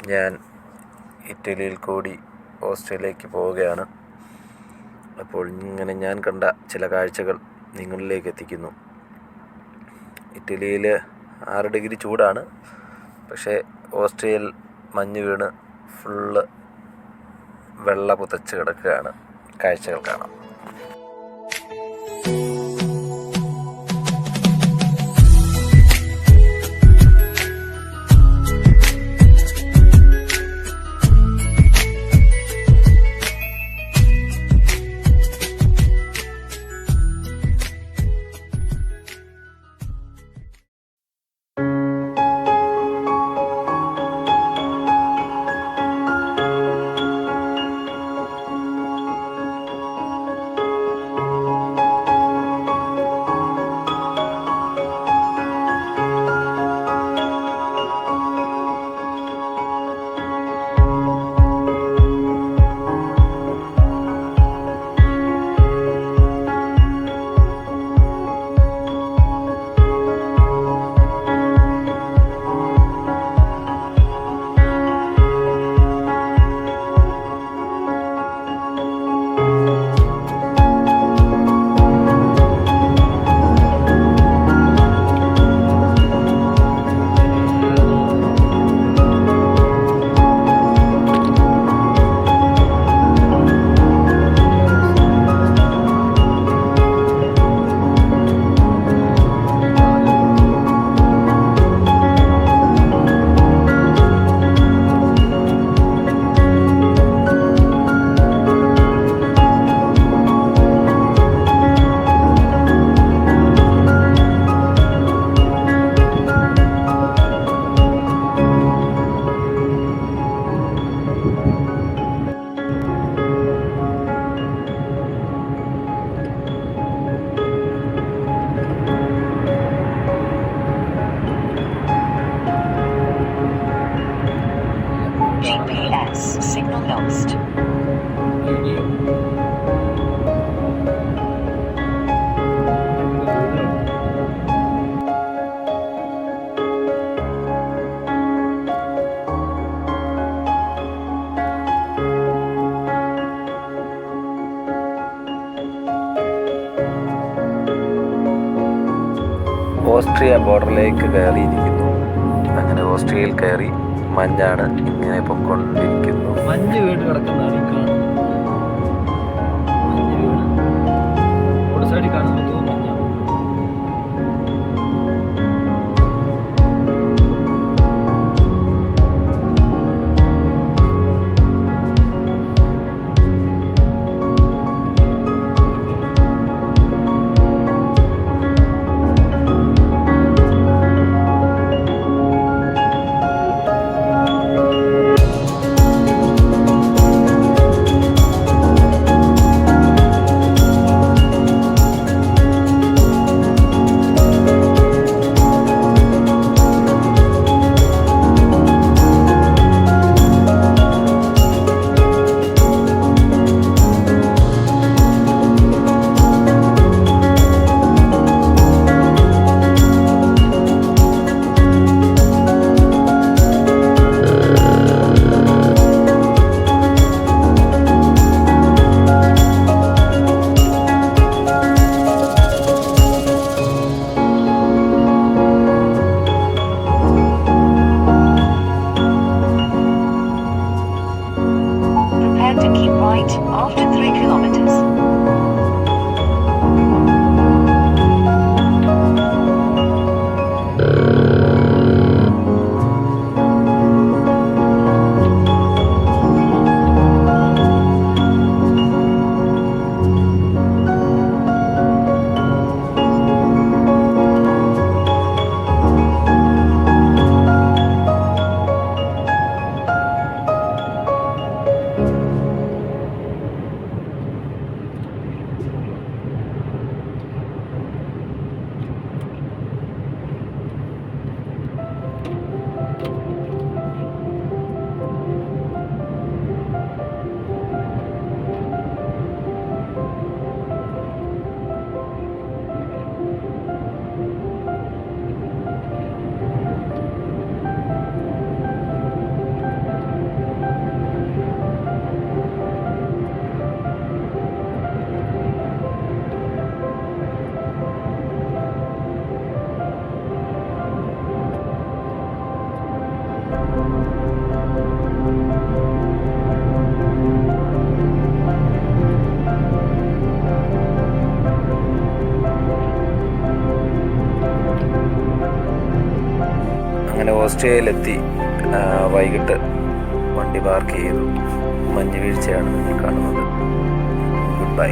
ഞാൻ ഇറ്റലിയിൽ കൂടി ഓസ്ട്രിയയിലേക്ക് പോവുകയാണ്. അപ്പോൾ ഇങ്ങനെ ഞാൻ കണ്ട ചില കാഴ്ചകൾ നിങ്ങളിലേക്ക് എത്തിക്കുന്നു. ഇറ്റലിയിൽ 6 ഡിഗ്രി ചൂടാണ്. പക്ഷേ ഓസ്ട്രിയയിൽ മഞ്ഞ് വീണ് ഫുള്ള് വെള്ള പുതച്ച് കിടക്കുകയാണ്. കാഴ്ചകൾ കാണാം. GPS signal lost. ഓസ്ട്രിയ ബോർഡറിലേക്ക് കയറിയിരിക്കുന്നു. അങ്ങനെ ഓസ്ട്രിയയിൽ കയറി. മഞ്ഞാണ് ഇങ്ങനെ പൊക്കൊണ്ടിരിക്കുന്നു. മഞ്ഞ് വീണ് കിടക്കുന്നതാണ് ഈ കാണുന്നത്. മഞ്ഞ് വീണ് റോഡ് സൈഡിൽ കാണുന്നത് മഞ്ഞ. അങ്ങനെ ഓസ്ട്രിയയിലെത്തി. വൈകിട്ട് വണ്ടി പാർക്ക് ചെയ്തു. മഞ്ഞ് വീഴ്ചയാണ് നിങ്ങൾ കാണുന്നത്. Good bye.